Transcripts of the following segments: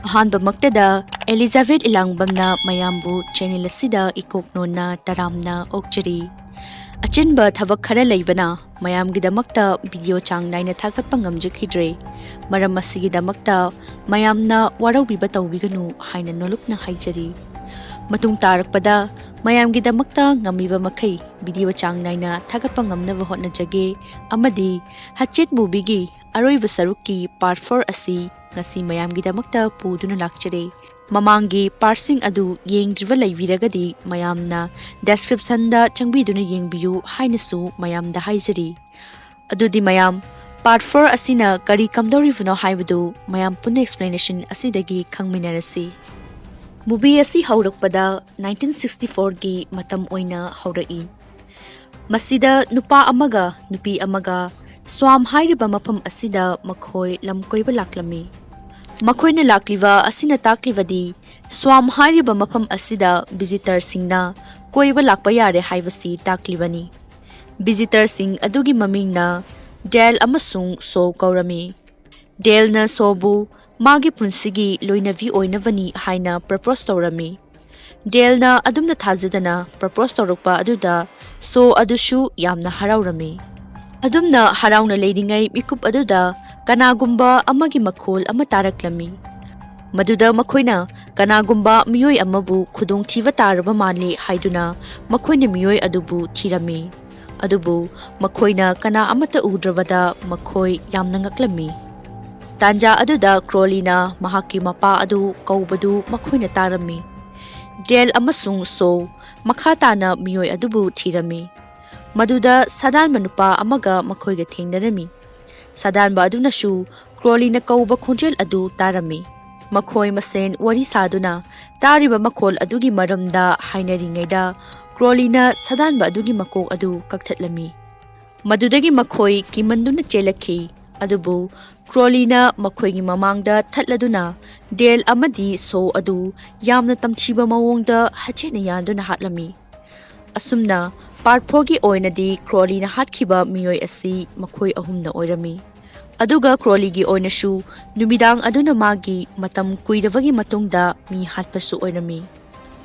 ꯑꯍꯥꯟꯕꯃꯛꯇꯗ Elizabeth ꯏꯂꯥꯡꯕꯝꯅ ꯃꯌꯥꯝꯕꯨ channel ꯑꯁꯤꯗ ꯏꯀꯣꯛꯅꯣꯟꯅ ꯇꯔꯥꯝꯅ ꯑꯣꯛꯆꯔꯤ꯫ ꯑꯆꯤꯟꯕ ꯊꯕꯛ ꯈꯔ ꯂꯩꯕꯅ ꯃꯌꯥꯝꯒꯤꯗꯃꯛꯇ ꯚꯤꯗꯤꯑꯣ ꯆꯥꯡ ꯅꯥꯏꯅ ꯊꯥꯒꯠꯄ ꯉꯝꯖꯈꯤꯗ꯭ꯔꯦ꯫ ꯃꯔꯝ ꯑꯁꯤꯒꯤꯗꯃꯛꯇ ꯃꯌꯥꯝꯅ ꯋꯥꯔꯧꯕꯤꯕ ꯇꯧꯕꯤꯒꯅꯨ ꯍꯥꯏꯅ ꯅꯣꯜꯂꯨꯛꯅ ꯍꯥꯏꯖꯔꯤ꯫ ꯃꯇꯨꯡ ꯇꯥꯔꯛꯄꯗ ꯃꯌꯥꯝꯒꯤꯗꯃꯛꯇ ꯉꯝꯃꯤꯕ ꯃꯈꯩ ꯚꯤꯗꯤꯑꯣ ꯆꯥꯡ ꯅꯥꯏꯅ ꯊꯥꯒꯠꯄ ꯉꯝꯅꯕ ꯍꯣꯠꯅꯖꯒꯦ ꯑꯃꯗꯤ ꯍꯠꯆꯦꯠ ꯃꯨꯚꯤꯒꯤ ꯑꯔꯣꯏꯕ ꯁꯔꯨꯛꯀꯤ ꯄꯥꯔꯠ 4 ꯑꯁꯤ ꯉꯁꯤ ꯃꯌꯥꯝꯒꯤꯗꯃꯛꯇ ꯄꯨꯗꯨꯅ ꯂꯥꯛꯆꯔꯦ꯫ ꯃꯃꯥꯡꯒꯤ ꯄꯥꯔꯠꯁꯤꯡ ꯑꯗꯨ ꯌꯦꯡꯗ꯭ꯔꯤꯕ ꯂꯩꯕꯤꯔꯒꯗꯤ ꯃꯌꯥꯝꯅ ꯗꯦꯁꯀ꯭ꯔꯤꯞꯁꯟꯗ ꯆꯪꯕꯤꯗꯨꯅ ꯌꯦꯡꯕꯤꯌꯨ ꯍꯥꯏꯅꯁꯨ ꯃꯌꯥꯝꯗ ꯍꯥꯏꯖꯔꯤ꯫ ꯑꯗꯨꯗꯤ ꯃꯌꯥꯝ ꯄꯥꯔꯠ 4 ꯑꯁꯤꯅ ꯀꯔꯤ ꯀꯝꯗꯧꯔꯤꯕꯅꯣ ꯍꯥꯏꯕꯗꯨ ꯃꯌꯥꯝ ꯄꯨꯟꯅ ꯑꯦꯛꯁꯄ꯭ꯂꯦꯅꯦꯁꯟ ꯑꯁꯤꯗꯒꯤ ꯈꯪꯃꯤꯟꯅꯔꯁꯤ꯫ ꯃꯨꯚꯤ ꯑꯁꯤ ꯍꯧꯔꯛꯄꯗ 1964ꯒꯤ ꯃꯇꯝ ꯑꯣꯏꯅ ꯍꯧꯔꯛꯏ꯫ ꯃꯁꯤꯗ ꯅꯨꯄꯥ ꯑꯃꯒ ꯅꯨꯄꯤ ꯑꯃꯒ ꯁ꯭ꯋꯥꯝ ꯍꯥꯏꯔꯤꯕ ꯃꯐꯝ ꯑꯁꯤꯗ ꯃꯈꯣꯏ ꯂꯝ ꯀꯣꯏꯕ ꯂꯥꯛꯂꯝꯃꯤ꯫ ꯃꯈꯣꯏꯅ ꯂꯥꯛꯂꯤꯕ ꯑꯁꯤꯅ ꯇꯥꯛꯂꯤꯕꯗꯤ ꯁ꯭ꯋꯥꯝ ꯍꯥꯏꯔꯤꯕ ꯃꯐꯝ ꯑꯁꯤꯗ ꯚꯤꯖꯤꯇꯔꯁꯤꯡꯅ ꯀꯣꯏꯕ ꯂꯥꯛꯄ ꯌꯥꯔꯦ ꯍꯥꯏꯕꯁꯤ ꯇꯥꯛꯂꯤꯕꯅꯤ꯫ ꯚꯤꯖꯤꯇꯔꯁꯤꯡ ꯑꯗꯨꯒꯤ ꯃꯃꯤꯡꯅ ꯗꯦꯜ ꯑꯃꯁꯨꯡ ꯁꯣ ꯀꯧꯔꯝꯃꯤ꯫ ꯗꯦꯜꯅ ꯁꯣꯕꯨ ꯃꯥꯒꯤ ꯄꯨꯟꯁꯤꯒꯤ ꯂꯣꯏꯅꯕꯤ ꯑꯣꯏꯅꯕꯅꯤ ꯍꯥꯏꯅ ꯄ꯭ꯔꯄꯣꯖ ꯇꯧꯔꯝꯃꯤ꯫ ꯗꯦꯜꯅ ꯑꯗꯨꯝꯅ ꯊꯥꯖꯗꯅ ꯄ꯭ꯔꯄꯣꯖ ꯇꯧꯔꯛꯄ ꯑꯗꯨꯗ ꯁꯣ ꯑꯗꯨꯁꯨ ꯌꯥꯝꯅ ꯍꯔꯥꯎꯔꯝꯃꯤ꯫ ꯑꯗꯨꯝꯅ ꯍꯔꯥꯎꯅ ꯂꯩꯔꯤꯉꯩ ꯃꯤꯀꯨꯞ ꯑꯗꯨꯗ ꯀꯅꯥꯒꯨꯝꯕ ꯑꯃꯒꯤ ꯃꯈꯣꯜ ꯑꯃ ꯇꯥꯔꯛꯂꯝꯃꯤ꯫ ꯃꯗꯨꯗ ꯃꯈꯣꯏꯅ ꯀꯅꯥꯒꯨꯝꯕ ꯃꯤꯑꯣꯏ ꯑꯃꯕꯨ ꯈꯨꯗꯣꯡꯊꯤꯕ ꯇꯥꯔꯕ ꯃꯥꯜꯂꯤ ꯍꯥꯏꯗꯨꯅ ꯃꯈꯣꯏꯅ ꯃꯤꯑꯣꯏ ꯑꯗꯨꯕꯨ ꯊꯤꯔꯝꯃꯤ꯫ ꯑꯗꯨꯕꯨ ꯃꯈꯣꯏꯅ ꯀꯅꯥ ꯑꯃꯠꯇ ꯎꯗ꯭ꯔꯕꯗ ꯃꯈꯣꯏ ꯌꯥꯝꯅ ꯉꯛꯂꯝꯃꯤ꯫ ꯇꯥꯟꯖꯥ ꯑꯗꯨꯗ ꯀ꯭ꯔꯣꯂꯤꯅ ꯃꯍꯥꯛꯀꯤ ꯃꯄꯥ ꯑꯗꯨ ꯀꯧꯕꯗꯨ ꯃꯈꯣꯏꯅ ꯇꯥꯔꯝꯃꯤ꯫ ꯗꯦꯜ ꯑꯃꯁꯨꯡ ꯁꯣ ꯃꯈꯥ ꯇꯥꯅ ꯃꯤꯑꯣꯏ ꯑꯗꯨꯕꯨ ꯊꯤꯔꯝꯃꯤ꯫ ꯃꯗꯨꯗ ꯁꯥꯗꯥꯟꯕ ꯅꯨꯄꯥ ꯑꯃꯒ ꯃꯈꯣꯏꯒ ꯊꯦꯡꯅꯔꯝꯃꯤ꯫ ꯁꯥꯗꯥꯟꯕ ꯑꯗꯨꯅꯁꯨ ꯀ꯭ꯔꯣꯂꯤꯅ ꯀꯧꯕ ꯈꯣꯟꯖꯦꯜ ꯑꯗꯨ ꯇꯥꯔꯝꯃꯤ꯫ ꯃꯈꯣꯏ ꯃꯁꯦꯟ ꯋꯥꯔꯤ ꯁꯥꯗꯨꯅ ꯇꯥꯔꯤꯕ ꯃꯈꯣꯜ ꯑꯗꯨꯒꯤ ꯃꯔꯝꯗ ꯍꯥꯏꯅꯔꯤꯉꯩꯗ ꯀ꯭ꯔꯣꯂꯤꯅ ꯁꯥꯗꯥꯟꯕ ꯑꯗꯨꯒꯤ ꯃꯀꯣꯛ ꯑꯗꯨ ꯀꯛꯊꯠꯂꯝꯃꯤ꯫ ꯃꯗꯨꯗꯒꯤ ꯃꯈꯣꯏ ꯀꯤꯃꯟꯗꯨꯅ ꯆꯦꯜꯂꯛꯈꯤ꯫ ꯑꯗꯨꯕꯨ ꯀ꯭ꯔꯣꯂꯤꯅ ꯃꯈꯣꯏꯒꯤ ꯃꯃꯥꯡꯗ ꯊꯠꯂꯗꯨꯅ ꯗꯦꯜ ꯑꯃꯗꯤ ꯁꯣ ꯑꯗꯨ ꯌꯥꯝꯅ ꯇꯝꯊꯤꯕ ꯃꯑꯣꯡꯗ ꯍꯠꯆꯦꯠꯅ ꯌꯥꯟꯗꯨꯅ ꯍꯥꯠꯂꯝꯃꯤ꯫ ꯑꯁꯨꯝꯅ ꯄꯥꯔꯠ 4ꯒꯤ ꯑꯣꯏꯅꯗꯤ ꯀ꯭ꯔꯣꯂꯤꯅ ꯍꯥꯠꯈꯤꯕ ꯃꯤꯑꯣꯏ ꯑꯁꯤ ꯃꯈꯣꯏ ꯑꯍꯨꯝꯅ ꯑꯣꯏꯔꯝꯃꯤ꯫ ꯑꯗꯨꯒ ꯀ꯭ꯔꯣꯂꯤꯒꯤ ꯑꯣꯏꯅꯁꯨ ꯅꯨꯃꯤꯗꯥꯡ ꯑꯗꯨꯅ ꯃꯥꯒꯤ ꯃꯇꯝ ꯀꯨꯏꯔꯕꯒꯤ ꯃꯇꯨꯡꯗ ꯃꯤ ꯍꯥꯠꯄꯁꯨ ꯑꯣꯏꯔꯝꯃꯤ꯫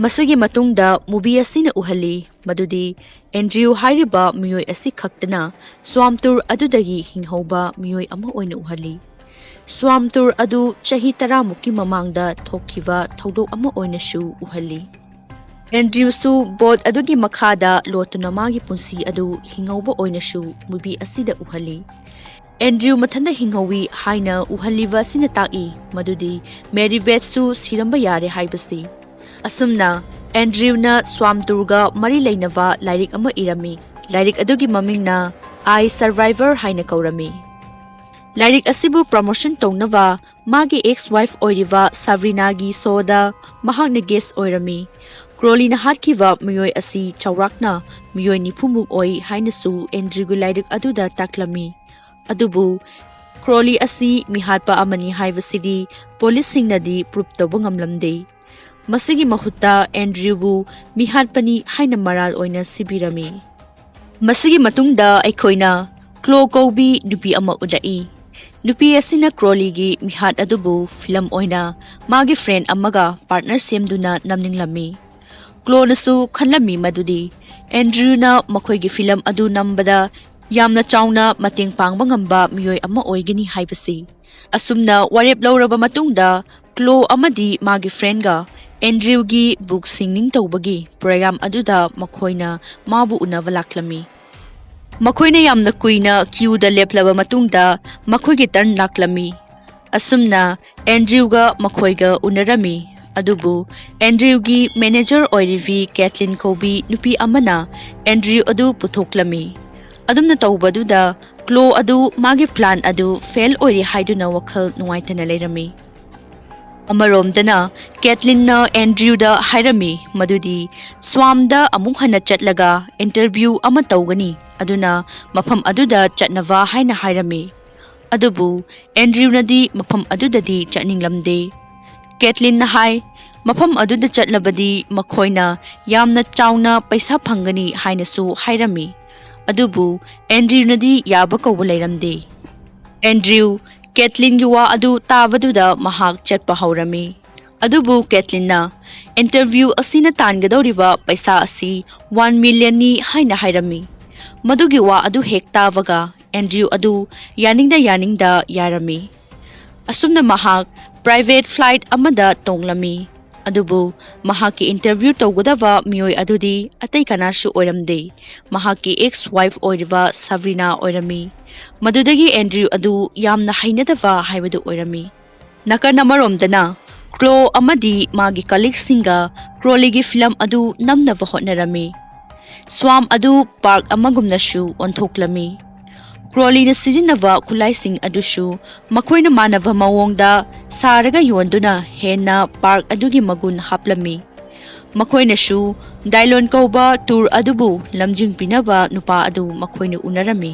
ꯃꯁꯤꯒꯤ ꯃꯇꯨꯡꯗ ꯃꯨꯚꯤ ꯑꯁꯤꯅ ꯎꯍꯜꯂꯤ ꯃꯗꯨꯗꯤ ꯑꯦꯟꯗ꯭ꯔꯌꯨ ꯍꯥꯏꯔꯤꯕ ꯃꯤꯑꯣꯏ ꯑꯁꯤ ꯈꯛꯇꯅ ꯁ꯭ꯋꯥꯝ ꯇꯨꯔ ꯑꯗꯨꯗꯒꯤ ꯍꯤꯡꯍꯧꯕ ꯃꯤꯑꯣꯏ ꯑꯃ ꯑꯣꯏꯅ ꯎꯍꯜꯂꯤ꯫ ꯁ꯭ꯋꯥꯝ ꯇꯨꯔ ꯑꯗꯨ ꯆꯍꯤ 10ꯃꯨꯛꯀꯤ ꯃꯃꯥꯡꯗ ꯊꯣꯛꯈꯤꯕ ꯊꯧꯗꯣꯛ ꯑꯃ ꯑꯣꯏꯅꯁꯨ ꯎꯍꯜꯂꯤ꯫ ꯑꯦꯟꯗ꯭ꯔꯌꯨꯁꯨ ꯕꯣꯠ ꯑꯗꯨꯒꯤ ꯃꯈꯥꯗ ꯂꯣꯠꯇꯨꯅ ꯃꯥꯒꯤ ꯄꯨꯟꯁꯤ ꯑꯗꯨ ꯍꯤꯡꯍꯧꯕ ꯑꯣꯏꯅꯁꯨ ꯃꯨꯚꯤ ꯑꯁꯤꯗ ꯎꯍꯜꯂꯤ꯫ ꯑꯦꯟꯗ꯭ꯔꯌꯨ ꯃꯊꯟꯇ ꯍꯤꯡꯍꯧꯏ ꯍꯥꯏꯅ ꯎꯍꯜꯂꯤꯕ ꯑꯁꯤꯅ ꯇꯥꯛꯏ ꯃꯗꯨꯗꯤ ꯃꯦꯔꯤꯕꯦꯊꯁꯨ ꯁꯤꯔꯝꯕ ꯌꯥꯔꯦ ꯍꯥꯏꯕꯁꯤ꯫ ꯑꯁꯨꯝꯅ ꯑꯦꯟꯗ꯭ꯔꯌꯨꯅ ꯁ꯭ꯋꯥꯝ ꯇꯨꯔꯒ ꯃꯔꯤ ꯂꯩꯅꯕ ꯂꯥꯏꯔꯤꯛ ꯑꯃ ꯏꯔꯝꯃꯤ꯫ ꯂꯥꯏꯔꯤꯛ ꯑꯗꯨꯒꯤ ꯃꯃꯤꯡꯅ ꯑꯥꯏ ꯁꯔꯚꯥꯏꯚꯔ ꯍꯥꯏꯅ ꯀꯧꯔꯝꯃꯤ꯫ ꯂꯥꯏꯔꯤꯛ ꯑꯁꯤꯕꯨ ꯄ꯭ꯔꯃꯣꯁꯟ ꯇꯧꯅꯕ ꯃꯥꯒꯤ ꯑꯦꯛꯁ-ꯋꯥꯏꯐ ꯑꯣꯏꯔꯤꯕ ꯁꯥꯕ꯭ꯔꯤꯅꯥꯒꯤ ꯁꯣꯗ ꯃꯍꯥꯛꯅ ꯒꯦꯁ ꯑꯣꯏꯔꯝꯃꯤ꯫ ꯀ꯭ꯔꯣꯂꯤꯅ ꯍꯥꯠꯈꯤꯕ ꯃꯤꯑꯣꯏ ꯑꯁꯤ ꯆꯥꯎꯔꯥꯛꯅ ꯃꯤꯑꯣꯏ 90ꯃꯨꯛ ꯑꯣꯏ ꯍꯥꯏꯅꯁꯨ ꯑꯦꯟꯗ꯭ꯔꯌꯨꯒꯤ ꯂꯥꯏꯔꯤꯛ ꯑꯗꯨꯗ ꯇꯥꯛꯂꯝꯃꯤ꯫ ꯑꯗꯨꯕꯨ ꯀ꯭ꯔꯣꯂꯤ ꯑꯁꯤ ꯃꯤꯍꯥꯠꯄ ꯑꯃꯅꯤ ꯍꯥꯏꯕꯁꯤꯗꯤ ꯄꯨꯂꯤꯁꯁꯤꯡꯅꯗꯤ ꯄ꯭ꯔꯨꯞ ꯇꯧꯕ ꯉꯝꯂꯝꯗꯦ꯫ ꯃꯁꯤꯒꯤ ꯃꯍꯨꯠꯇ ꯑꯦꯟꯗ꯭ꯔꯌꯨꯕꯨ ꯃꯤꯍꯥꯠꯄꯅꯤ ꯍꯥꯏꯅ ꯃꯔꯥꯜ ꯑꯣꯏꯅ ꯁꯤꯕꯤꯔꯝꯃꯤ꯫ ꯃꯁꯤꯒꯤ ꯃꯇꯨꯡꯗ ꯑꯩꯈꯣꯏꯅ ꯀ꯭ꯂꯣ ꯀꯧꯕꯤ ꯅꯨꯄꯤ ꯑꯃ ꯎꯠꯂꯛꯏ꯫ ꯅꯨꯄꯤ ꯑꯁꯤꯅ ꯀ꯭ꯔꯣꯂꯤꯒꯤ ꯃꯤꯍꯥꯠ ꯑꯗꯨꯕꯨ ꯐꯤꯂꯝ ꯑꯣꯏꯅ ꯃꯥꯒꯤ ꯐ꯭ꯔꯦꯟ ꯑꯃꯒ ꯄꯥꯔꯠꯅꯔ ꯁꯦꯝꯗꯨꯅ ꯅꯝꯅꯤꯡꯂꯝꯃꯤ꯫ ꯀ꯭ꯂꯣꯅꯁꯨ ꯈꯜꯂꯝꯃꯤ ꯃꯗꯨꯗꯤ ꯑꯦꯟꯗ꯭ꯔꯌꯨꯅ ꯃꯈꯣꯏꯒꯤ ꯐꯤꯂꯝ ꯑꯗꯨ ꯅꯝꯕꯗ ꯌꯥꯝꯅ ꯆꯥꯎꯅ ꯃꯇꯦꯡ ꯄꯥꯡꯕ ꯉꯝꯕ ꯃꯤꯑꯣꯏ ꯑꯃ ꯑꯣꯏꯒꯅꯤ ꯍꯥꯏꯕꯁꯤ꯫ ꯑꯁꯨꯝꯅ ꯋꯥꯔꯦꯞ ꯂꯧꯔꯕ ꯃꯇꯨꯡꯗ ꯀ꯭ꯂꯣ ꯑꯃꯗꯤ ꯃꯥꯒꯤ ꯐ꯭ꯔꯦꯟꯒ ꯑꯦꯟꯗ꯭ꯔꯌꯨꯒꯤ ꯕꯨꯛ ꯁꯤꯡꯅꯤꯡ ꯇꯧꯕꯒꯤ ꯄ꯭ꯔꯣꯒ꯭ꯔꯥꯝ ꯑꯗꯨꯗ ꯃꯈꯣꯏꯅ ꯃꯥꯕꯨ ꯎꯅꯕ ꯂꯥꯛꯂꯝꯃꯤ꯫ ꯃꯈꯣꯏꯅ ꯌꯥꯝꯅ ꯀꯨꯏꯅ ꯀ꯭ꯌꯨꯗ ꯂꯦꯞꯂꯕ ꯃꯇꯨꯡꯗ ꯃꯈꯣꯏꯒꯤ ꯇꯔꯟ ꯂꯥꯛꯂꯝꯃꯤ꯫ ꯑꯁꯨꯝꯅ ꯑꯦꯟꯗ꯭ꯔꯌꯨꯒ ꯃꯈꯣꯏꯒ ꯎꯅꯔꯝꯃꯤ꯫ ꯑꯗꯨꯕꯨ ꯑꯦꯟꯗ꯭ꯔꯌꯨꯒꯤ ꯃꯦꯅꯦꯖꯔ ꯑꯣꯏꯔꯤꯕꯤ ꯀꯦꯊꯂꯤꯟ ꯀꯧꯕꯤ ꯅꯨꯄꯤ ꯑꯃꯅ ꯑꯦꯟꯗ꯭ꯔꯌꯨ ꯑꯗꯨ ꯄꯨꯊꯣꯛꯂꯝꯃꯤ꯫ ꯑꯗꯨꯝꯅ ꯇꯧꯕꯗꯨꯗ ꯀ꯭ꯂꯣ ꯑꯗꯨ ꯃꯥꯒꯤ ꯄ꯭ꯂꯥꯟ ꯑꯗꯨ ꯐꯦꯜ ꯑꯣꯏꯔꯦ ꯍꯥꯏꯗꯨꯅ ꯋꯥꯈꯜ ꯅꯨꯡꯉꯥꯏꯇꯅ ꯂꯩꯔꯝꯃꯤ꯫ ꯑꯃꯔꯣꯝꯗꯅ ꯀꯦꯊꯂꯤꯟꯅ ꯑꯦꯟꯗ꯭ꯔꯌꯨꯗ ꯍꯥꯏꯔꯝꯃꯤ ꯃꯗꯨꯗꯤ ꯁ꯭ꯋꯥꯝꯗ ꯑꯃꯨꯛ ꯍꯟꯅ ꯆꯠꯂꯒ ꯏꯟꯇꯔꯚ꯭ꯌꯨ ꯑꯃ ꯇꯧꯒꯅꯤ ꯑꯗꯨꯅ ꯃꯐꯝ ꯑꯗꯨꯗ ꯆꯠꯅꯕ ꯍꯥꯏꯅ ꯍꯥꯏꯔꯝꯃꯤ꯫ ꯑꯗꯨꯕꯨ ꯑꯦꯟꯗ꯭ꯔꯌꯨꯅꯗꯤ ꯃꯐꯝ ꯑꯗꯨꯗꯗꯤ ꯆꯠꯅꯤꯡꯂꯝꯗꯦ꯫ ꯀꯦꯊꯂꯤꯟꯅ ꯍꯥꯏ ꯃꯐꯝ ꯑꯗꯨꯗ ꯆꯠꯂꯕꯗꯤ ꯃꯈꯣꯏꯅ ꯌꯥꯝꯅ ꯆꯥꯎꯅ ꯄꯩꯁꯥ ꯐꯪꯒꯅꯤ ꯍꯥꯏꯅꯁꯨ ꯍꯥꯏꯔꯝꯃꯤ꯫ ꯑꯗꯨꯕꯨ ꯑꯦꯟꯗ꯭ꯔꯌꯨꯅꯗꯤ ꯌꯥꯕ ꯀꯧꯕ ꯂꯩꯔꯝꯗꯦ꯫ ꯑꯦꯟꯗ꯭ꯔꯌꯨ ꯀꯦꯊꯂꯤꯟꯒꯤ ꯋꯥ ꯑꯗꯨ ꯇꯥꯕꯗꯨꯗ ꯃꯍꯥꯛ ꯆꯠꯄ ꯍꯧꯔꯝꯃꯤ꯫ ꯑꯗꯨꯕꯨ ꯀꯦꯊꯂꯤꯟꯅ ꯏꯟꯇꯔꯚ꯭ꯌꯨ ꯑꯁꯤꯅ ꯇꯥꯟꯒꯗꯧꯔꯤꯕ ꯄꯩꯁꯥ ꯑꯁꯤ 1 ꯃꯤꯂꯤꯌꯟꯅꯤ ꯍꯥꯏꯅ ꯍꯥꯏꯔꯝꯃꯤ꯫ ꯃꯗꯨꯒꯤ ꯋꯥ ꯑꯗꯨ ꯍꯦꯛ ꯇꯥꯕꯒ ꯑꯦꯟꯗ꯭ꯔꯌꯨ ꯑꯗꯨ ꯌꯥꯅꯤꯡꯗ ꯌꯥꯔꯝꯃꯤ꯫ ꯑꯁꯨꯝꯅ ꯃꯍꯥꯛ ꯄ꯭ꯔꯥꯏꯚꯦꯠ ꯐ꯭ꯂꯥꯏꯠ ꯑꯃꯗ ꯇꯣꯡꯂꯝꯃꯤ꯫ ꯑꯗꯨꯕꯨ ꯃꯍꯥꯛꯀꯤ ꯏꯟꯇꯔꯚ꯭ꯌꯨ ꯇꯧꯒꯗꯕ ꯃꯤꯑꯣꯏ ꯑꯗꯨꯗꯤ ꯑꯇꯩ ꯀꯅꯥꯁꯨ ꯑꯣꯏꯔꯝꯗꯦ, ꯃꯍꯥꯛꯀꯤ ꯑꯦꯛꯁ-ꯋꯥꯏꯐ ꯑꯣꯏꯔꯤꯕ ꯁꯕ꯭ꯔꯤꯅꯥ ꯑꯣꯏꯔꯝꯃꯤ꯫ ꯃꯗꯨꯗꯒꯤ ꯑꯦꯟꯗ꯭ꯔꯌꯨ ꯑꯗꯨ ꯌꯥꯝꯅ ꯍꯩꯅꯗꯕ ꯍꯥꯏꯕꯗꯨ ꯑꯣꯏꯔꯝꯃꯤ꯫ ꯅꯥꯀꯟ ꯑꯃꯔꯣꯝꯗꯅ ꯀ꯭ꯂꯣ ꯑꯃꯗꯤ ꯃꯥꯒꯤ ꯀꯂꯤꯛꯁꯤꯡꯒ ꯀ꯭ꯔꯣꯂꯤꯒꯤ ꯐꯤꯂꯝ ꯑꯗꯨ ꯅꯝꯅꯕ ꯍꯣꯠꯅꯔꯝꯃꯤ꯫ ꯁ꯭ꯋꯥꯝ ꯑꯗꯨ ꯄꯥꯔꯛ ꯑꯃꯒꯨꯝꯅꯁꯨ ꯑꯣꯟꯊꯣꯛꯂꯝꯃꯤ꯫ ꯀ꯭ꯔꯣꯂꯤꯅ ꯁꯤꯖꯤꯟꯅꯕ ꯈꯨꯠꯂꯥꯏꯁꯤꯡ ꯑꯗꯨꯁꯨ ꯃꯈꯣꯏꯅ ꯃꯥꯟꯅꯕ ꯃꯑꯣꯡꯗ ꯁꯥꯔꯒ ꯌꯣꯟꯗꯨꯅ ꯍꯦꯟꯅ ꯄꯥꯔꯛ ꯑꯗꯨꯒꯤ ꯃꯒꯨꯟ ꯍꯥꯞꯂꯝꯃꯤ꯫ ꯃꯈꯣꯏꯅꯁꯨ ꯗꯥꯏꯂꯣꯟ ꯀꯧꯕ ꯇꯨꯔ ꯑꯗꯨꯕꯨ ꯂꯝꯖꯤꯡꯕꯤꯅꯕ ꯅꯨꯄꯥ ꯑꯗꯨ ꯃꯈꯣꯏꯅ ꯎꯅꯔꯝꯃꯤ꯫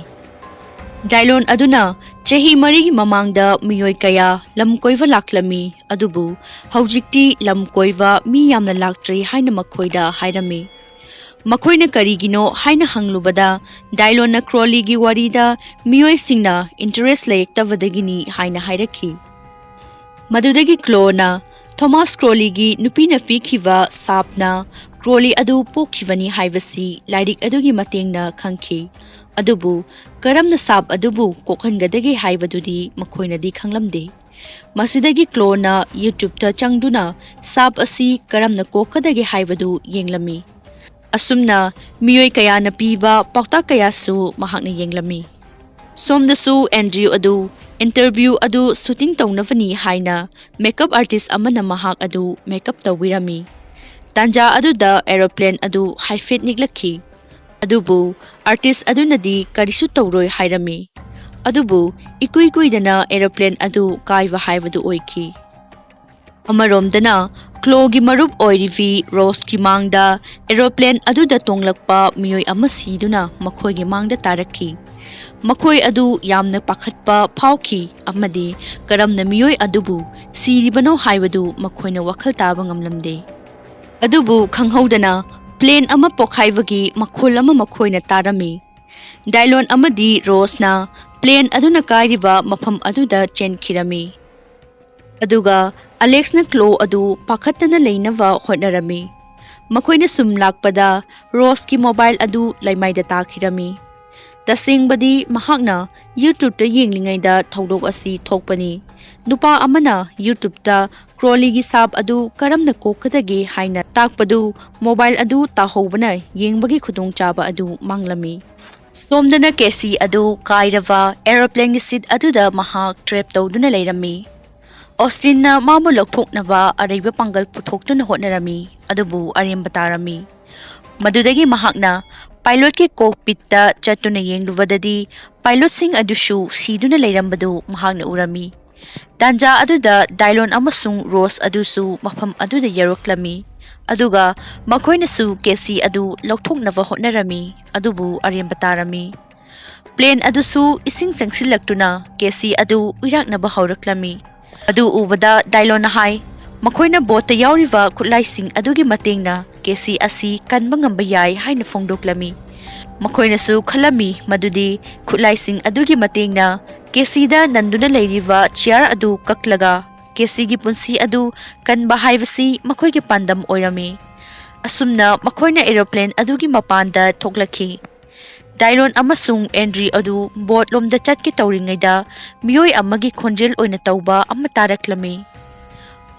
ꯗꯥꯏꯂꯣꯟ ꯑꯗꯨꯅ ꯆꯍꯤ 4ꯒꯤ ꯃꯃꯥꯡꯗ ꯃꯤꯑꯣꯏ ꯀꯌꯥ ꯂꯝ ꯀꯣꯏꯕ ꯂꯥꯛꯂꯝꯃꯤ, ꯑꯗꯨꯕꯨ ꯍꯧꯖꯤꯛꯇꯤ ꯂꯝ ꯀꯣꯏꯕ ꯃꯤ ꯌꯥꯝꯅ ꯂꯥꯛꯇ꯭ꯔꯦ ꯍꯥꯏꯅ ꯃꯈꯣꯏꯗ ꯍꯥꯏꯔꯝꯃꯤ꯫ ꯃꯈꯣꯏꯅ ꯀꯔꯤꯒꯤꯅꯣ ꯍꯥꯏꯅ ꯍꯪꯂꯨꯕꯗ ꯗꯥꯏꯂꯣꯟꯅ ꯀ꯭ꯔꯣꯂꯤꯒꯤ ꯋꯥꯔꯤꯗ ꯃꯤꯑꯣꯏꯁꯤꯡꯅ ꯏꯟꯇꯔꯦꯁ ꯂꯩꯔꯛꯇꯕꯗꯒꯤꯅꯤ ꯍꯥꯏꯅ ꯍꯥꯏꯔꯛꯈꯤ꯫ ꯃꯗꯨꯗꯒꯤ ꯀ꯭ꯂꯣꯅ ꯊꯣꯃꯥꯁ ꯀ꯭ꯔꯣꯂꯤꯒꯤ ꯅꯨꯄꯤꯅ ꯄꯤꯈꯤꯕ ꯁꯥꯞꯅ ꯀ꯭ꯔꯣꯂꯤ ꯑꯗꯨ ꯄꯣꯛꯈꯤꯕꯅꯤ ꯍꯥꯏꯕꯁꯤ ꯂꯥꯏꯔꯤꯛ ꯑꯗꯨꯒꯤ ꯃꯇꯦꯡꯅ ꯈꯪꯈꯤ꯫ ꯑꯗꯨꯕꯨ ꯀꯔꯝꯅ ꯁꯥꯞ ꯑꯗꯨꯕꯨ ꯀꯣꯛꯍꯟꯒꯗꯒꯦ ꯍꯥꯏꯕꯗꯨꯗꯤ ꯃꯈꯣꯏꯅꯗꯤ ꯈꯪꯂꯝꯗꯦ꯫ ꯃꯁꯤꯗꯒꯤ ꯀ꯭ꯂꯣꯅ ꯌꯨꯇ꯭ꯌꯨꯕꯇ ꯆꯪꯗꯨꯅ ꯁꯥꯞ ꯑꯁꯤ ꯀꯔꯝꯅ ꯀꯣꯛꯀꯗꯒꯦ ꯍꯥꯏꯕꯗꯨ ꯌꯦꯡꯂꯝꯃꯤ꯫ ꯑꯁꯨꯝꯅ ꯃꯤꯑꯣꯏ ꯀꯌꯥꯅ ꯄꯤꯕ ꯄꯥꯎꯇꯥꯛ ꯀꯌꯥꯁꯨ ꯃꯍꯥꯛꯅ ꯌꯦꯡꯂꯝꯃꯤ꯫ ꯁꯣꯝꯗꯁꯨ ꯑꯦꯟꯗ꯭ꯔꯌꯨ ꯑꯗꯨ ꯏꯟꯇꯔꯚ꯭ꯌꯨ ꯑꯗꯨ ꯁꯨꯇꯤꯡ ꯇꯧꯅꯕꯅꯤ ꯍꯥꯏꯅ ꯃꯦꯀꯞ ꯑꯥꯔꯇꯤꯁ ꯑꯃꯅ ꯃꯍꯥꯛ ꯑꯗꯨ ꯃꯦꯀꯞ ꯇꯧꯕꯤꯔꯝꯃꯤ꯫ ꯇꯥꯟꯖꯥ ꯑꯗꯨꯗ ꯑꯦꯔꯣꯄ꯭ꯂꯦꯟ ꯑꯗꯨ ꯍꯥꯏꯐꯦꯠ ꯅꯤꯛꯂꯛꯈꯤ꯫ ꯑꯗꯨꯕꯨ ꯑꯥꯔꯇꯤꯁ ꯑꯗꯨꯅꯗꯤ ꯀꯔꯤꯁꯨ ꯇꯧꯔꯣꯏ ꯍꯥꯏꯔꯝꯃꯤ꯫ ꯑꯗꯨꯕꯨ ꯏꯀꯨꯏ ꯀꯨꯏꯗꯅ ꯑꯦꯔꯣꯄ꯭ꯂꯦꯟ ꯑꯗꯨ ꯀꯥꯏꯕ ꯍꯥꯏꯕꯗꯨ ꯑꯣꯏꯈꯤ꯫ ꯑꯃꯔꯣꯝꯗꯅ ꯀ꯭ꯂꯣꯒꯤ ꯃꯔꯨꯞ ꯑꯣꯏꯔꯤꯕꯤ ꯔꯣꯁꯀꯤ ꯃꯥꯡꯗ ꯑꯦꯔꯣꯄ꯭ꯂꯦꯟ ꯑꯗꯨꯗ ꯇꯣꯡꯂꯛꯄ ꯃꯤꯑꯣꯏ ꯑꯃ ꯁꯤꯗꯨꯅ ꯃꯈꯣꯏꯒꯤ ꯃꯥꯡꯗ ꯇꯥꯔꯛꯈꯤ꯫ ꯃꯈꯣꯏ ꯑꯗꯨ ꯌꯥꯝꯅ ꯄꯥꯈꯠꯄ ꯐꯥꯎꯈꯤ ꯑꯃꯗꯤ ꯀꯔꯝꯅ ꯃꯤꯑꯣꯏ ꯑꯗꯨꯕꯨ ꯁꯤꯔꯤꯕꯅꯣ ꯍꯥꯏꯕꯗꯨ ꯃꯈꯣꯏꯅ ꯋꯥꯈꯜ ꯇꯥꯕ ꯉꯝꯂꯝꯗꯦ꯫ ꯑꯗꯨꯕꯨ ꯈꯪꯍꯧꯗꯅ ꯄ꯭ꯂꯦꯟ ꯑꯃ ꯄꯣꯈꯥꯏꯕꯒꯤ ꯃꯈꯣꯜ ꯑꯃ ꯃꯈꯣꯏꯅ ꯇꯥꯔꯝꯃꯤ꯫ ꯗꯥꯏꯂꯣꯟ ꯑꯃꯗꯤ ꯔꯣꯁꯅ ꯄ꯭ꯂꯦꯟ ꯑꯗꯨꯅ ꯀꯥꯏꯔꯤꯕ ꯃꯐꯝ ꯑꯗꯨꯗ ꯆꯦꯟꯈꯤꯔꯝꯃꯤ꯫ ꯑꯗꯨꯒ ꯑꯂꯦꯛꯁꯅ ꯀ꯭ꯂꯣ ꯑꯗꯨ ꯄꯥꯈꯠꯇꯅ ꯂꯩꯅꯕ ꯍꯣꯠꯅꯔꯝꯃꯤ꯫ ꯃꯈꯣꯏꯅ ꯁꯨꯝ ꯂꯥꯛꯄꯗ ꯔꯣꯁꯀꯤ ꯃꯣꯕꯥꯏꯜ ꯑꯗꯨ ꯂꯩꯃꯥꯏꯗ ꯇꯥꯈꯤꯔꯝꯃꯤ꯫ ꯇꯁꯦꯡꯕꯗꯤ ꯃꯍꯥꯛꯅ ꯌꯨꯇ꯭ꯌꯨꯕꯇ ꯌꯦꯡꯂꯤꯉꯩꯗ ꯊꯧꯗꯣꯛ ꯑꯁꯤ ꯊꯣꯛꯄꯅꯤ꯫ ꯅꯨꯄꯥ ꯑꯃꯅ ꯌꯨꯇ꯭ꯌꯨꯕꯇ ꯀ꯭ꯔꯣꯂꯤꯒꯤ ꯁꯥꯞ ꯑꯗꯨ ꯀꯔꯝꯅ ꯀꯣꯛꯀꯗꯒꯦ ꯍꯥꯏꯅ ꯇꯥꯛꯄꯗꯨ ꯃꯣꯕꯥꯏꯜ ꯑꯗꯨ ꯇꯥꯍꯧꯕꯅ ꯌꯦꯡꯕꯒꯤ ꯈꯨꯗꯣꯡꯆꯥꯕ ꯑꯗꯨ ꯃꯥꯡꯂꯝꯃꯤ꯫ ꯁꯣꯝꯗꯅ ꯀꯦꯁꯤ ꯑꯗꯨ ꯀꯥꯏꯔꯕ ꯑꯦꯔꯣꯄ꯭ꯂꯦꯟꯒꯤ ꯁꯤꯠ ꯑꯗꯨꯗ ꯃꯍꯥꯛ ꯇ꯭ꯔꯦꯞ ꯇꯧꯗꯨꯅ ꯂꯩꯔꯝꯃꯤ꯫ ꯑꯣꯁꯇꯤꯟꯅ ꯃꯥꯕꯨ ꯂꯧꯊꯣꯛꯅꯕ ꯑꯔꯩꯕ ꯄꯥꯡꯒꯜ ꯄꯨꯊꯣꯛꯇꯨꯅ ꯍꯣꯠꯅꯔꯝꯃꯤ, ꯑꯗꯨꯕꯨ ꯑꯔꯦꯝꯕ ꯇꯥꯔꯝꯃꯤ꯫ ꯃꯗꯨꯗꯒꯤ ꯃꯍꯥꯛꯅ ꯄꯥꯏꯂꯣꯠꯀꯤ ꯀꯣꯛꯄꯤꯠꯇ ꯆꯠꯇꯨꯅ ꯌꯦꯡꯂꯨꯕꯗꯗꯤ ꯄꯥꯏꯂꯣꯠꯁꯤꯡ ꯑꯗꯨꯁꯨ ꯁꯤꯗꯨꯅ ꯂꯩꯔꯝꯕꯗꯨ ꯃꯍꯥꯛꯅ ꯎꯔꯝꯃꯤ꯫ ꯇꯥꯟꯖꯥ ꯑꯗꯨꯗ ꯗꯥꯏꯂꯣꯟ ꯑꯃꯁꯨꯡ ꯔꯣꯁ ꯑꯗꯨꯁꯨ ꯃꯐꯝ ꯑꯗꯨꯗ ꯌꯧꯔꯛꯂꯝꯃꯤ꯫ ꯑꯗꯨꯒ ꯃꯈꯣꯏꯅꯁꯨ ꯀꯦꯁꯤ ꯑꯗꯨ ꯂꯧꯊꯣꯛꯅꯕ ꯍꯣꯠꯅꯔꯝꯃꯤ, ꯑꯗꯨꯕꯨ ꯑꯔꯦꯝꯕ ꯇꯥꯔꯝꯃꯤ꯫ ꯄ꯭ꯂꯦꯟ ꯑꯗꯨꯁꯨ ꯏꯁꯤꯡ ꯆꯪꯁꯤꯜꯂꯛꯇꯨꯅ ꯀꯦꯁꯤ ꯑꯗꯨ ꯎꯏꯔꯥꯛꯅꯕ ꯍꯧꯔꯛꯂꯝꯃꯤ꯫ ꯑꯗꯨ ꯎꯕꯗ ꯗꯥꯏꯂꯣꯟꯅ ꯍꯥꯏ, ꯃꯈꯣꯏꯅ ꯕꯣꯠꯇ ꯌꯥꯎꯔꯤꯕ ꯈꯨꯠꯂꯥꯏꯁꯤꯡ ꯑꯗꯨꯒꯤ ꯃꯇꯦꯡꯅ ꯀꯦꯁꯤ ꯑꯁꯤ ꯀꯟꯕ ꯉꯝꯕ ꯌꯥꯏ ꯍꯥꯏꯅ ꯐꯣꯡꯗꯣꯛꯂꯝꯃꯤ꯫ ꯃꯈꯣꯏꯅꯁꯨ ꯈꯜꯂꯝꯃꯤ ꯃꯗꯨꯗꯤ ꯈꯨꯠꯂꯥꯏꯁꯤꯡ ꯑꯗꯨꯒꯤ ꯃꯇꯦꯡꯅ ꯀꯦꯁꯤꯗ ꯅꯟꯗꯨꯅ ꯂꯩꯔꯤꯕ ꯆꯤꯌꯥꯔ ꯑꯗꯨ ꯀꯛꯂꯒ ꯀꯦꯁꯤꯒꯤ ꯄꯨꯟꯁꯤ ꯑꯗꯨ ꯀꯟꯕ ꯍꯥꯏꯕꯁꯤ ꯃꯈꯣꯏꯒꯤ ꯄꯥꯟꯗꯝ ꯑꯣꯏꯔꯝꯃꯤ꯫ ꯑꯁꯨꯝꯅ ꯃꯈꯣꯏꯅ ꯑꯦꯔꯣꯄ꯭ꯂꯦꯟ ꯑꯗꯨꯒꯤ ꯃꯄꯥꯟꯗ ꯊꯣꯛꯂꯛꯈꯤ꯫ ꯗꯥꯏꯂꯣꯟ ꯑꯃꯁꯨꯡ ꯑꯦꯟꯗ꯭ꯔꯤ ꯑꯗꯨ ꯕꯣꯠ ꯂꯣꯝꯗ ꯆꯠꯀꯦ ꯇꯧꯔꯤꯉꯩꯗ ꯃꯤꯑꯣꯏ ꯑꯃꯒꯤ ꯈꯣꯟꯖꯦꯜ ꯑꯣꯏꯅ ꯇꯧꯕ ꯑꯃ ꯇꯥꯔꯛꯂꯝꯃꯤ꯫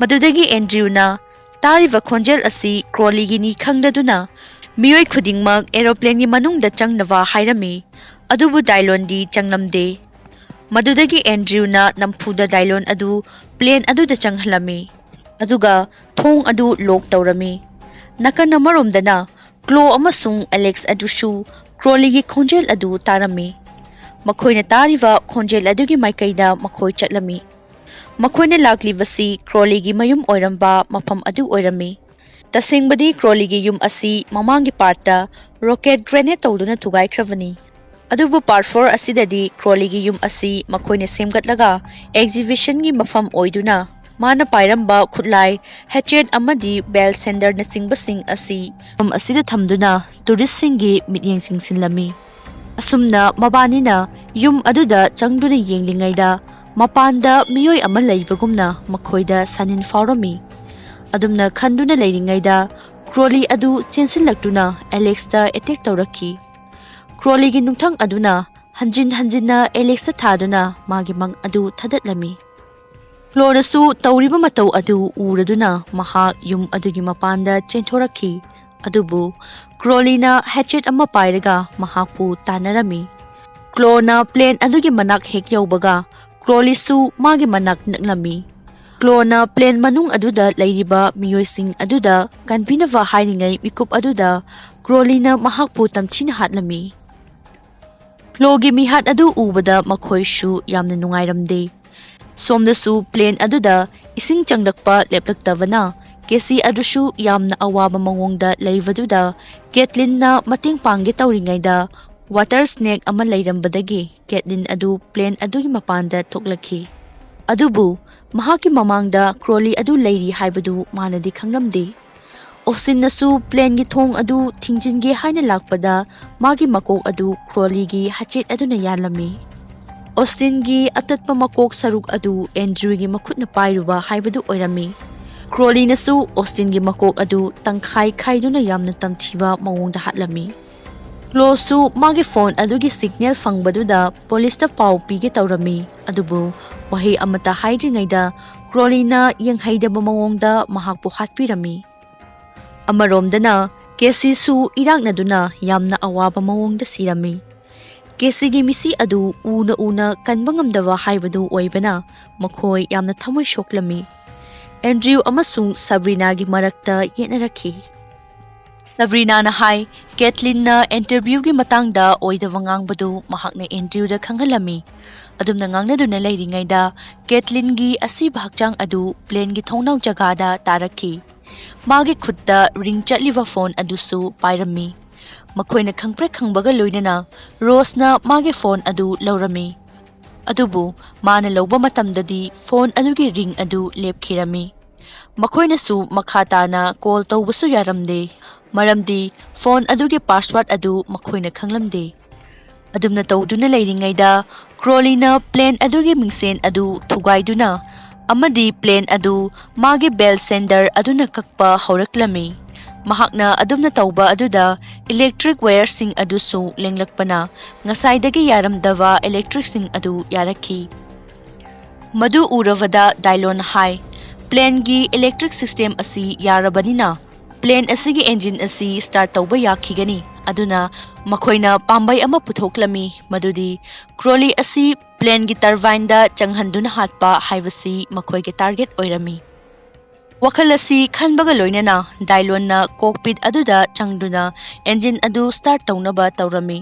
ꯃꯗꯨꯗꯒꯤ ꯑꯦꯟꯗ꯭ꯔꯤꯌꯨꯅ ꯇꯥꯔꯤꯕ ꯈꯣꯟꯖꯦꯜ ꯑꯁꯤ ꯀ꯭ꯔꯣꯂꯤꯒꯤꯅꯤ ꯈꯪꯂꯗꯨꯅ ꯃꯤꯑꯣꯏ ꯈꯨꯗꯤꯡꯃꯛ ꯑꯦꯔꯣꯄ꯭ꯂꯦꯟꯒꯤ ꯃꯅꯨꯡꯗ ꯆꯪꯅꯕ ꯍꯥꯏꯔꯝꯃꯤ, ꯑꯗꯨꯕꯨ ꯗꯥꯏꯂꯣꯟꯗꯤ ꯆꯪꯂꯝꯗꯦ꯫ ꯃꯗꯨꯗꯒꯤ ꯑꯦꯟꯗ꯭ꯔꯤꯌꯨꯅ ꯅꯝꯐꯨꯗ ꯗꯥꯏꯂꯣꯟ ꯑꯗꯨ ꯄ꯭ꯂꯦꯟ ꯑꯗꯨꯗ ꯆꯪꯍꯜꯂꯝꯃꯤ, ꯑꯗꯨꯒ ꯊꯣꯡ ꯑꯗꯨ ꯂꯣꯛ ꯇꯧꯔꯝꯃꯤ꯫ ꯅꯥꯀꯟ ꯑꯃꯔꯣꯝꯗꯅ ꯀ꯭ꯂꯣ ꯑꯃꯁꯨꯡ ꯑꯂꯦꯛꯁ ꯑꯗꯨꯁꯨ ꯀ꯭ꯔꯣꯂꯤꯒꯤ ꯈꯣꯟꯖꯦꯜ ꯑꯗꯨ ꯇꯥꯔꯝꯃꯤ꯫ ꯃꯈꯣꯏꯅ ꯇꯥꯔꯤꯕ ꯈꯣꯟꯖꯦꯜ ꯑꯗꯨꯒꯤ ꯃꯥꯏꯀꯩꯗ ꯃꯈꯣꯏ ꯆꯠꯂꯝꯃꯤ꯫ ꯃꯈꯣꯏꯅ ꯂꯥꯛꯂꯤꯕꯁꯤ ꯀ꯭ꯔꯣꯂꯤꯒꯤ ꯃꯌꯨꯝ ꯑꯣꯏꯔꯝꯕ ꯃꯐꯝ ꯑꯗꯨ ꯑꯣꯏꯔꯝꯃꯤ꯫ ꯇꯁꯦꯡꯕꯗꯤ ꯀ꯭ꯔꯣꯂꯤꯒꯤ ꯌꯨꯝ ꯑꯁꯤ ꯃꯃꯥꯡꯒꯤ ꯄꯥꯔꯠꯇ ꯔꯣꯀꯦꯠ ꯒ꯭ꯔꯦꯅꯦꯗ ꯇꯧꯗꯨꯅ ꯊꯨꯒꯥꯏꯈ꯭ꯔꯕꯅꯤ꯫ ꯑꯗꯨꯕꯨ ꯄꯥꯔꯠ 4 ꯑꯁꯤꯗꯗꯤ ꯀ꯭ꯔꯣꯂꯤꯒꯤ ꯌꯨꯝ ꯑꯁꯤ ꯃꯈꯣꯏꯅ ꯁꯦꯝꯒꯠꯂꯒ ꯑꯦꯛꯖꯤꯕꯤꯁꯟꯒꯤ ꯃꯐꯝ ꯑꯣꯏꯗꯨꯅ ꯃꯥꯅ ꯄꯥꯏꯔꯝꯕ ꯈꯨꯠꯂꯥꯏ ꯍꯦꯆꯦꯠ ꯑꯃꯗꯤ ꯕꯦꯜ ꯁꯦꯟꯗꯔꯅꯆꯤꯡꯕꯁꯤꯡ ꯑꯁꯤ ꯃꯐꯝ ꯑꯁꯤꯗ ꯊꯝꯗꯨꯅ ꯇꯨꯔꯤꯁꯁꯤꯡꯒꯤ ꯃꯤꯠꯌꯦꯡ ꯆꯤꯡꯁꯤꯜꯂꯝꯃꯤ꯫ ꯑꯁꯨꯝꯅ ꯃꯕꯥꯅꯤꯅ ꯌꯨꯝ ꯑꯗꯨꯗ ꯆꯪꯗꯨꯅ ꯌꯦꯡꯂꯤꯉꯩꯗ Mapanda miyoi ama leibagumna makhoida sanin faurami. Adumna khanduna leiringaida Crowley adu chensillaktuna Alexta attack tawraki. Crowley gi nungthang aduna hanjinna Alexa thaduna magi mang adu thadatlami. Flonasu tawriba matau adu uraduna maha yum adugi mapanda chenthoraki. Adubu Crowley na hatchet ama pairaga mahapu tanarami. Clona plane adugi manak hek yaubaga Crowley su magi manak naklami. Clona plane manung aduda lairiba miyoising aduda kanbinava hairingai wikup aduda Crowley na mahakpu tamchina hatlami. Clogi mihat adu ubada makhoi shu yamna nungairamde. Somdasu plane aduda ising changlakpa leplaktavana kesi adushu yamna awaba mangongda laivaduda Caitlin na mating pangge tawringaida water snake ama lairambadagi Caitlin adu plane adugi mapanda thoklaki. Adubu mahaki mamangda Crowley adu lairi haibadu manadi khanglamde. Austin nasu plane gi thong adu thingjinge haina lakpada magi makok adu Crowley gi Hatchet adu na yanlami. Austin gi atatpa makok saruk adu Andrew gi makhutna pairuba haibadu oirami. Crowley nasu Austin gi makok adu tangkhai khaiduna yamna tamthiba mawongda hatlami. Closu magi phone adugi signal fangbaduda police ta pau pige tawrami. Adubu wahi amata haidringaida Crowley na yenghaidaba mawongda mahakpu hatpirami. Amaromdana Casey su irangna yamna awaba mawongda sirami. Casey gi misi adu una kanbangamdawa haibadu oibana makhoi yamna thamoi shoklami. Andrew amasung Sabrina gi marakta yenaraki. Sabrina na hai Caitlin na interview gi matangda oidawa ngangbadu mahakna Andrew da khanghalami. Adumna ngangnaduna leiringaida Caitlin gi asiba hakchang adu plane gi thongnau jagada taraki. Magi khutta ring chatliva phone adusu pairami. Makhoina khangpre khangbaga loinana Rose na magi phone adu laurami. Adubu mana lauba matamdadi phone adugi ring adu lepkhirami. Makhoina su makhata na call tawbasu yaramde. Maramdi phone adugi password adu makhoina khanglamde. Adumna tawduna leiringaida Crowley na plane adugi mingsen adu thugaiduna amadi plane adu magi bell sender aduna kakpa hauраklami. Mahakna adumna tawba aduda electric wire sing adusu lenglakpana ngasaidagi yaramdava electric sing adu yaraki. Madu uravada Dylon hai plane gi electric system asi yarabanina plane asigi engine asi start tawba yakhigani. Aduna makhoina pambai ama puthoklami madudi Crowley asi plane gi turbine da changhanduna hatpa haivasi makhoi ge target oirami. Wakhal asi khanbaga loinana Dylon na cockpit aduda changduna engine adu start tawnaba tawrami.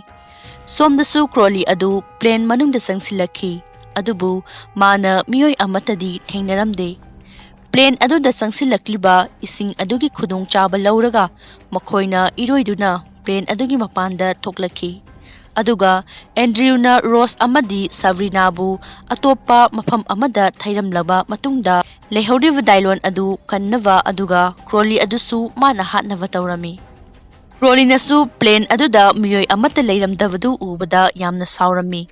Somdasu Crowley adu plane manungda sangsilaki. Adubu mana miyoi amatadi thengnaramde. Plane aduda sangsilakliba ising adugi khudong chaba lauraga makhoina iroiduna plane adugi mapanda thoklaki. Aduga Andrew na Rose amadi Sabrina bu atopa mafam amada thairamlaba matungda lehoriva Dylon adu kannava aduga Crowley adusu mana hatnava tawrami. Crowley nasu plane aduda miyoi amata leiramdavadu ubada yamna saurami.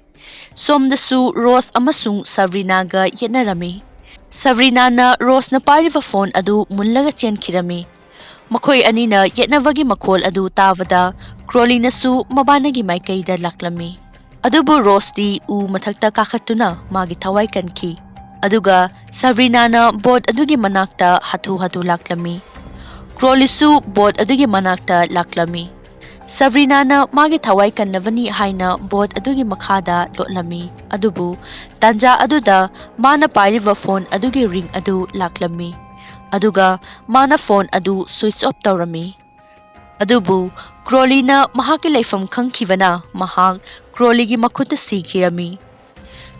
Somdasu Rose amasung Sabrina ga yenarami. Sabrina na Rose na pairiva phone adu munlaga chenkhirami. Makhoi anina yetnavagi makhol adu tavada Crowley nasu mabanagi maikaida laklami. Adubu Rose di u mathakta kakhatuna magi thawai kanki. Aduga Sabrina na board adugi manakta hatu laklami. Crowley su board adugi manakta laklami. Sabrina na magi thawai kannavani haina board adugi makhada lotlami. Adubu tanja aduda mana pairiva phone adugi ring adu laklami. Aduga mana phone adu switch off tawrami. Adubu Crowley na mahaki laifam khangkhivana mahak Crowley gi makhuta sikhirami.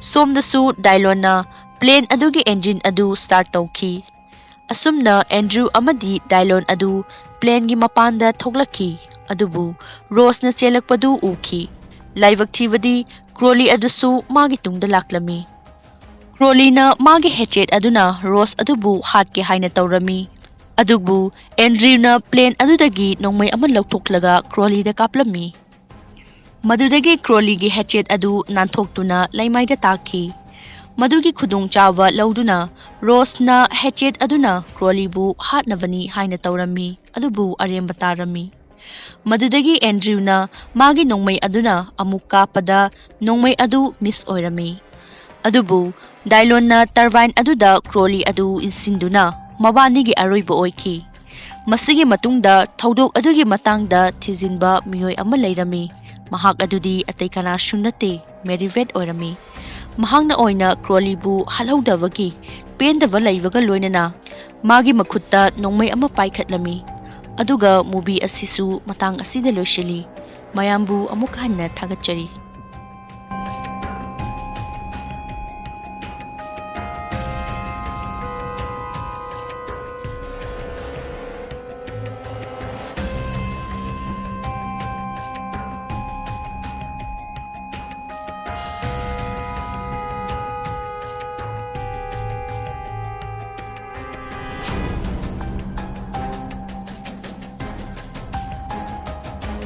Somdasu Dylon na plane adugi engine adu start tawki. Asumna Andrew amadi Dylon adu plane gi mapanda thoklaki. Adubu Rose na chelakpadu uki. Laivakthivadi Crowley adusu magi tungda laklami. Crowley na magi Hatchet aduna Rose adubu hatke haina tawrami. Adubu Andrew na plane adudagi nongmay ama lauthoklaga Crowley da kaplami. Madudagi Crowley gi Hatchet adu nanthok tuna laimayda taki. ꯃꯗꯨꯒꯤ ꯈꯨꯗꯣꯡꯆꯥꯕ ꯂꯧꯗꯨꯅ ꯔꯣꯁꯅ ꯍꯦꯆꯦꯠ ꯑꯗꯨꯅ ꯀ꯭ꯔꯣꯂꯤꯕꯨ ꯍꯥꯠꯅꯕꯅꯤ ꯍꯥꯏꯅ ꯇꯧꯔꯝꯃꯤ, ꯑꯗꯨꯕꯨ ꯑꯔꯦꯝꯕ ꯇꯥꯔꯝꯃꯤ꯫ ꯃꯗꯨꯗꯒꯤ ꯑꯦꯟꯗ꯭ꯔꯌꯨꯅ ꯃꯥꯒꯤ ꯅꯣꯡꯃꯩ ꯑꯗꯨꯅ ꯑꯃꯨꯛ ꯀꯥꯞꯄꯗ ꯅꯣꯡꯃꯩ ꯑꯗꯨ ꯃꯤꯁ ꯑꯣꯏꯔꯝꯃꯤ꯫ ꯑꯗꯨꯕꯨ ꯗꯥꯏꯂꯣꯟꯅ ꯇꯔꯕꯥꯏꯟ ꯑꯗꯨꯗ ꯀ꯭ꯔꯣꯂꯤ ꯑꯗꯨ ꯏꯟꯁꯤꯟꯗꯨꯅ ꯃꯕꯥꯅꯤꯒꯤ ꯑꯔꯣꯏꯕ ꯑꯣꯏꯈꯤ꯫ ꯃꯁꯤꯒꯤ ꯃꯇꯨꯡꯗ ꯊꯧꯗꯣꯛ ꯑꯗꯨꯒꯤ ꯃꯇꯥꯡꯗ ꯊꯤꯖꯤꯟꯕ ꯃꯤꯑꯣꯏ ꯑꯃ ꯂꯩꯔꯝꯃꯤ꯫ ꯃꯍꯥꯛ ꯑꯗꯨꯗꯤ ꯑꯇꯩ ꯀꯅꯥꯁꯨ ꯅꯠꯇꯦ, ꯃꯦꯔꯤꯚꯦꯠ ꯑꯣꯏꯔꯝꯃꯤ꯫ ꯃꯍꯥꯛꯅ ꯑꯣꯏꯅ ꯀ꯭ꯔꯣꯂꯤꯕꯨ ꯍꯥꯠꯍꯧꯗꯕꯒꯤ ꯄꯦꯟꯗꯕ ꯂꯩꯕꯒ ꯂꯣꯏꯅꯅ ꯃꯥꯒꯤ ꯃꯈꯨꯠꯇ ꯅꯣꯡꯃꯩ ꯑꯃ ꯄꯥꯏꯈꯠꯂꯝꯃꯤ꯫ ꯑꯗꯨꯒ ꯃꯨꯚꯤ ꯑꯁꯤꯁꯨ ꯃꯇꯥꯡ ꯑꯁꯤꯗ ꯂꯣꯏꯁꯤꯜꯂꯤ꯫ ꯃꯌꯥꯝꯕꯨ ꯑꯃꯨꯛ ꯍꯟꯅ ꯊꯥꯒꯠꯆꯔꯤ꯫